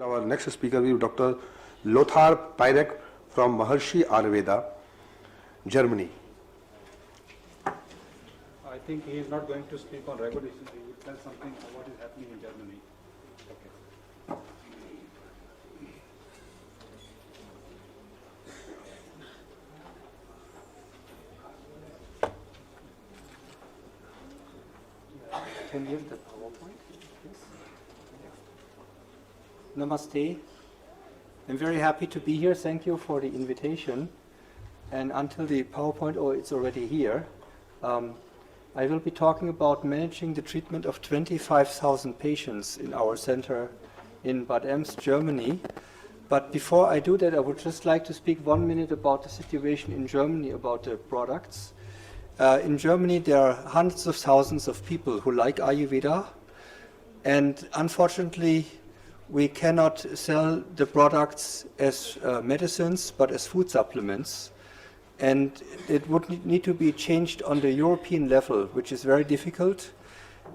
Our next speaker will be Dr. Lothar Pirc from Maharishi AyurVeda, Germany. I think he is not going to speak on regulation. He will tell something about what is happening in Germany. Okay. Can you give the PowerPoint, please? Namaste. I'm very happy to be here. Thank you for the invitation. And until the PowerPoint, it's already here, I will be talking about managing the treatment of 25,000 patients in our center in Bad Ems, Germany. But before I do that, I would just like to speak 1 minute about the situation in Germany, about the products. In Germany, there are hundreds of thousands of people who like AyurVeda, and unfortunately, we cannot sell the products as medicines, but as food supplements. And it would need to be changed on the European level, which is very difficult.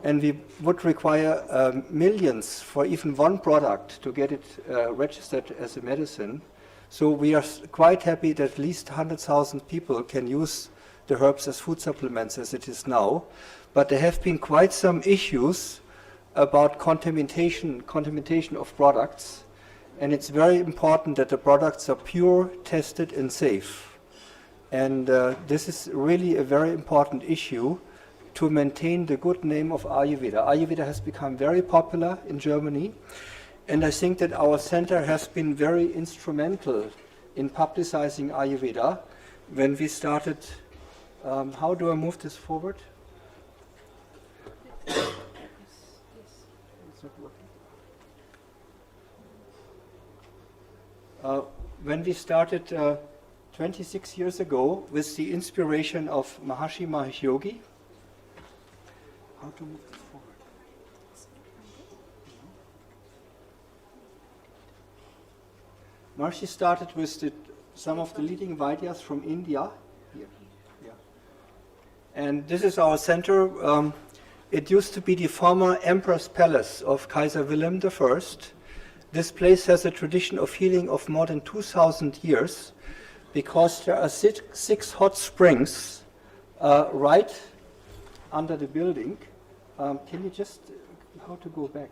And we would require millions for even one product to get it registered as a medicine. So we are quite happy that at least 100,000 people can use the herbs as food supplements as it is now. But there have been quite some issues about contamination of products. And it's very important that the products are pure, tested, and safe. And this is really a very important issue to maintain the good name of AyurVeda. AyurVeda has become very popular in Germany, and I think that our center has been very instrumental in publicizing AyurVeda. When we started, how do I move this forward? It's not working. When we started 26 years ago, with the inspiration of Maharishi Yogi. How to move this forward? Maharishi started with some of the leading Vaidyas from India. Here. Yeah. And this is our center. It used to be the former Emperor's Palace of Kaiser Wilhelm I. This place has a tradition of healing of more than 2,000 years. Because there are six hot springs right under the building. Can you just, how to go back?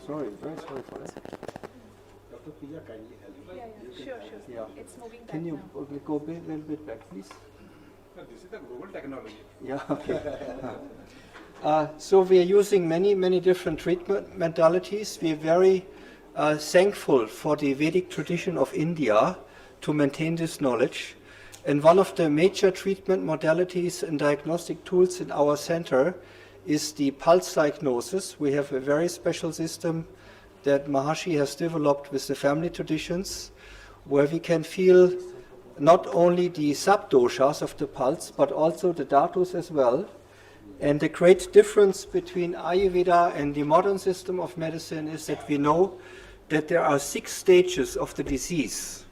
Sorry, very sorry for that. Dr. Priya, kindly help me. Sure. Yeah. It's moving back. Can you go a little bit back, please? This is the global technology. Yeah, okay. So we are using many different treatment modalities. We are very thankful for the Vedic tradition of India to maintain this knowledge. And one of the major treatment modalities and diagnostic tools in our center is the pulse diagnosis. We have a very special system that Maharishi has developed with the family traditions, where we can feel not only the subdoshas of the pulse, but also the dhatus as well. And the great difference between Ayurveda and the modern system of medicine is that we know that there are 6 stages of the disease.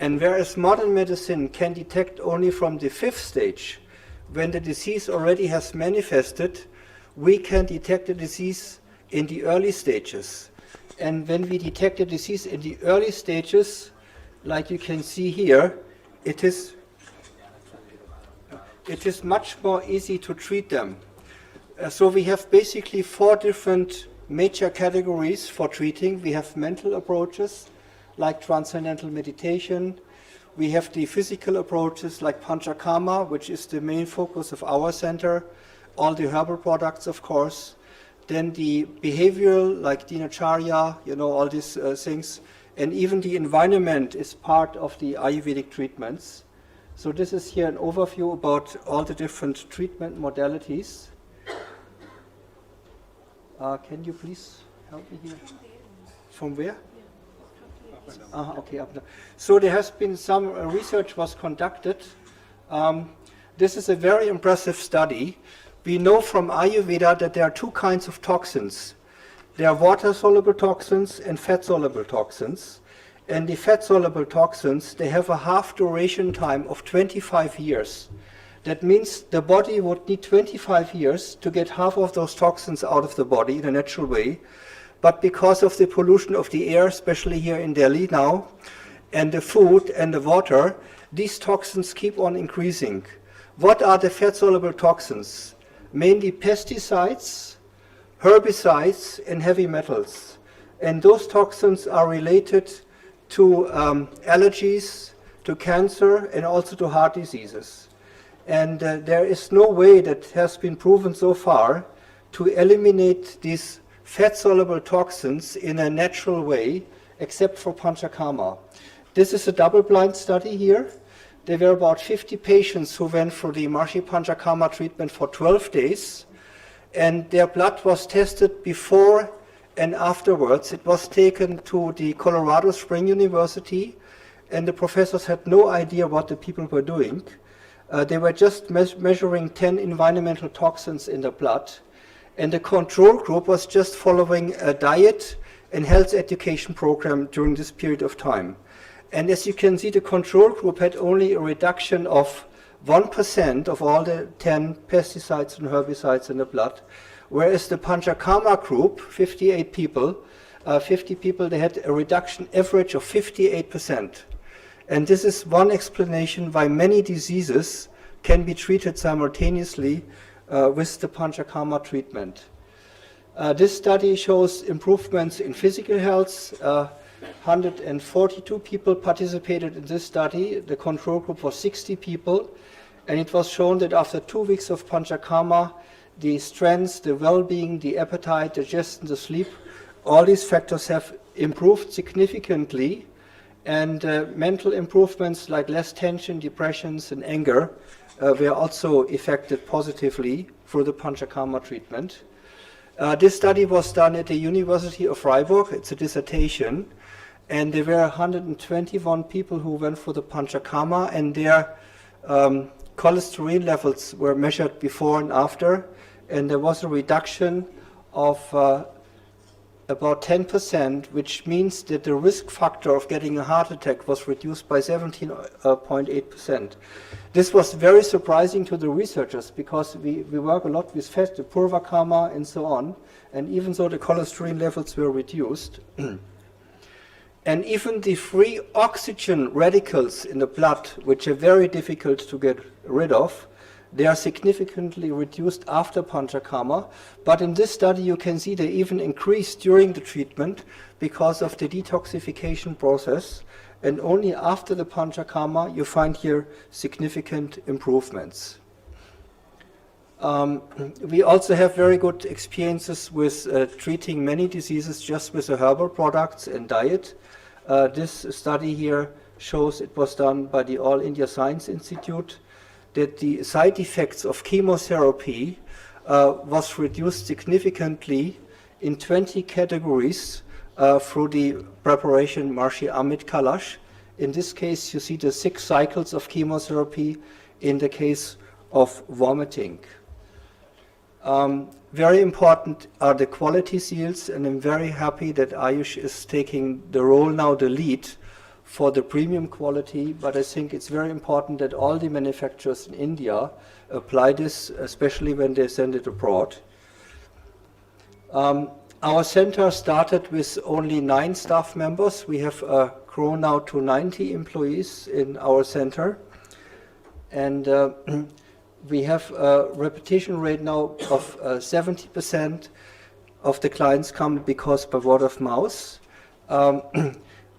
And whereas modern medicine can detect only from the 5th stage, when the disease already has manifested, we can detect the disease in the early stages. And when we detect the disease in the early stages, like you can see here, it is much more easy to treat them. So we have basically 4 different major categories for treating. We have mental approaches like transcendental meditation. We have the physical approaches like Panchakarma, which is the main focus of our center, all the herbal products, of course. Then the behavioral like Dinacharya, all these things. And even the environment is part of the Ayurvedic treatments. So this is here an overview about all the different treatment modalities. Can you please help me here? From where? Okay, up there. So there has been some research was conducted. This is a very impressive study. We know from Ayurveda that there are 2 kinds of toxins. There are water-soluble toxins and fat-soluble toxins. And the fat-soluble toxins, they have a half duration time of 25 years. That means the body would need 25 years to get half of those toxins out of the body in a natural way. but because of the pollution of the air, especially here in Delhi now, and the food and the water, these toxins keep on increasing. What are the fat-soluble toxins? Mainly pesticides, herbicides, and heavy metals. And those toxins are related to allergies, to cancer, and also to heart diseases. And there is no way that has been proven so far to eliminate these fat-soluble toxins in a natural way, except for Panchakarma. This is a double-blind study here. There were about 50 patients who went for the Maharishi Panchakarma treatment for 12 days, and their blood was tested before and afterwards. It was taken to the Colorado Spring University, and the professors had no idea what the people were doing. They were just measuring 10 environmental toxins in the blood, and the control group was just following a diet and health education program during this period of time. And as you can see, the control group had only a reduction of 1% of all the 10 pesticides and herbicides in the blood, whereas the Panchakarma group, 58 people, 50 people, they had a reduction average of 58%. And this is one explanation why many diseases can be treated simultaneously with the Panchakarma treatment. This study shows improvements in physical health. 142 people participated in this study. The control group was 60 people. And it was shown that after 2 weeks of Panchakarma, the strength, the well-being, the appetite, digestion, the sleep, all these factors have improved significantly. And mental improvements like less tension, depressions, and anger were also affected positively through the Panchakarma treatment. This study was done at the University of Freiburg. It's a dissertation. And there were 121 people who went for the Panchakarma, and their cholesterol levels were measured before and after. And there was a reduction of about 10%, which means that the risk factor of getting a heart attack was reduced by 17.8%. This was very surprising to the researchers because we work a lot with fat, the purvakarma and so on, and even though the cholesterol levels were reduced, and even the free oxygen radicals in the blood, which are very difficult to get rid of, they are significantly reduced after Panchakarma. But in this study, you can see they even increased during the treatment because of the detoxification process. And only after the Panchakarma, you find here significant improvements. We also have very good experiences with treating many diseases just with the herbal products and diet. This study here shows it was done by the All India Science Institute, that the side effects of chemotherapy was reduced significantly in 20 categories through the preparation Maharishi Amit Kalash. In this case, you see the 6 cycles of chemotherapy in the case of vomiting. Very important are the quality seals, and I'm very happy that Ayush is taking the role now, the lead, for the premium quality, but I think it's very important that all the manufacturers in India apply this, especially when they send it abroad. Our center started with only 9 staff members. We have grown now to 90 employees in our center. And we have a repetition rate now of 70% of the clients come because by word of mouth.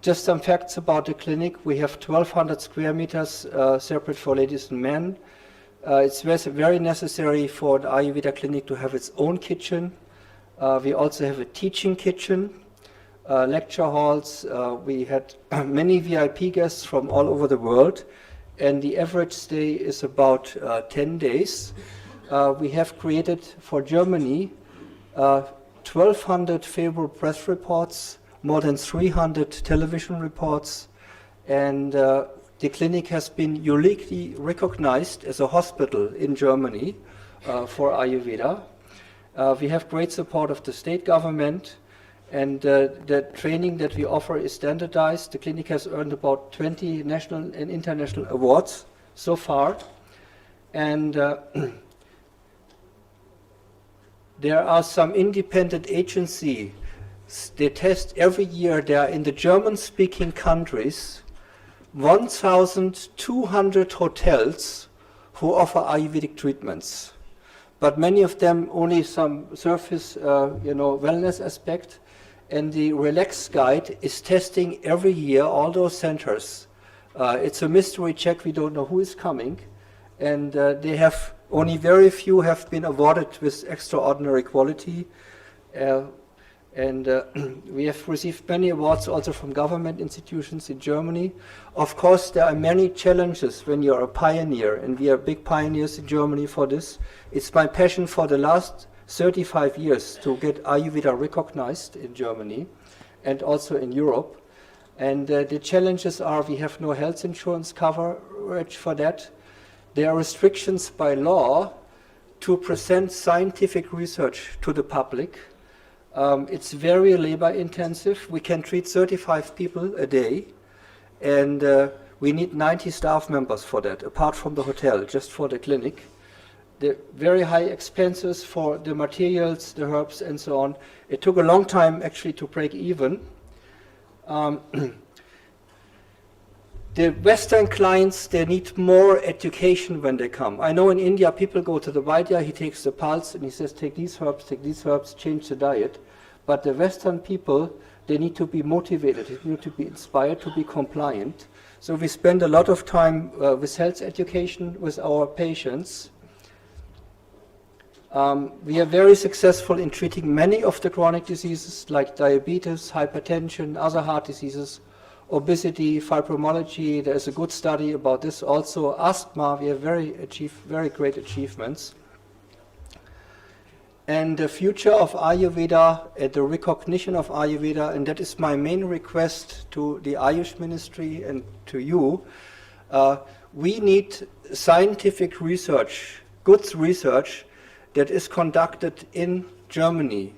Just some facts about the clinic. We have 1,200 square meters separate for ladies and men. It's very necessary for the AyurVeda clinic to have its own kitchen. We also have a teaching kitchen, lecture halls. We had many VIP guests from all over the world, and the average stay is about 10 days. We have created for Germany 1,200 favorable press reports, more than 300 television reports, and the clinic has been uniquely recognized as a hospital in Germany for Ayurveda. We have great support of the state government, and the training that we offer is standardized. The clinic has earned about 20 national and international awards so far, and there are some independent agencies they test every year. There are in the German-speaking countries 1,200 hotels who offer Ayurvedic treatments, but many of them only some surface, wellness aspect. And the Relax Guide is testing every year all those centers. It's a mystery check. We don't know who is coming, and they have only very few have been awarded with extraordinary quality. We have received many awards also from government institutions in Germany. Of course, there are many challenges when you're a pioneer, and we are big pioneers in Germany for this. It's my passion for the last 35 years to get Ayurveda recognized in Germany and also in Europe. And the challenges are we have no health insurance coverage for that. There are restrictions by law to present scientific research to the public. It's very labor intensive. We can treat 35 people a day, and we need 90 staff members for that, apart from the hotel, just for the clinic. The very high expenses for the materials, the herbs, and so on. It took a long time actually to break even. The Western clients, they need more education when they come. I know in India people go to the Vaidya, he takes the pulse and he says take these herbs, change the diet. But the Western people, they need to be motivated, they need to be inspired to be compliant. So we spend a lot of time with health education with our patients. We are very successful in treating many of the chronic diseases like diabetes, hypertension, other heart diseases, obesity, fibromyalgia. There is a good study about this also. Asthma, we have very great achievements. And the future of Ayurveda and the recognition of Ayurveda, and that is my main request to the Ayush Ministry and to you, we need scientific research, good research, that is conducted in Germany.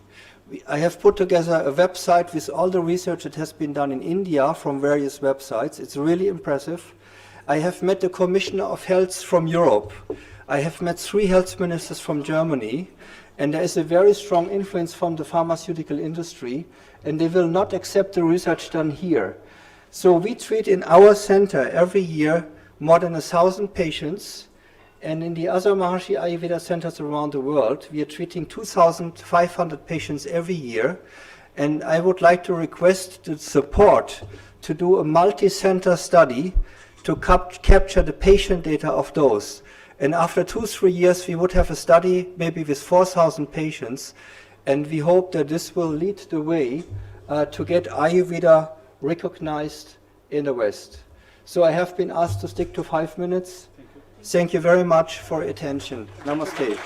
I have put together a website with all the research that has been done in India from various websites. It's really impressive. I have met the Commissioner of Health from Europe. I have met 3 health ministers from Germany, and there is a very strong influence from the pharmaceutical industry, and they will not accept the research done here. So we treat in our center every year more than 1,000 patients. And in the other Maharishi Ayurveda centers around the world, we are treating 2,500 patients every year. And I would like to request the support to do a multi-center study to capture the patient data of those. And after 2-3 years, we would have a study maybe with 4,000 patients. And we hope that this will lead the way to get Ayurveda recognized in the West. So I have been asked to stick to 5 minutes. Thank you very much for your attention. Namaste.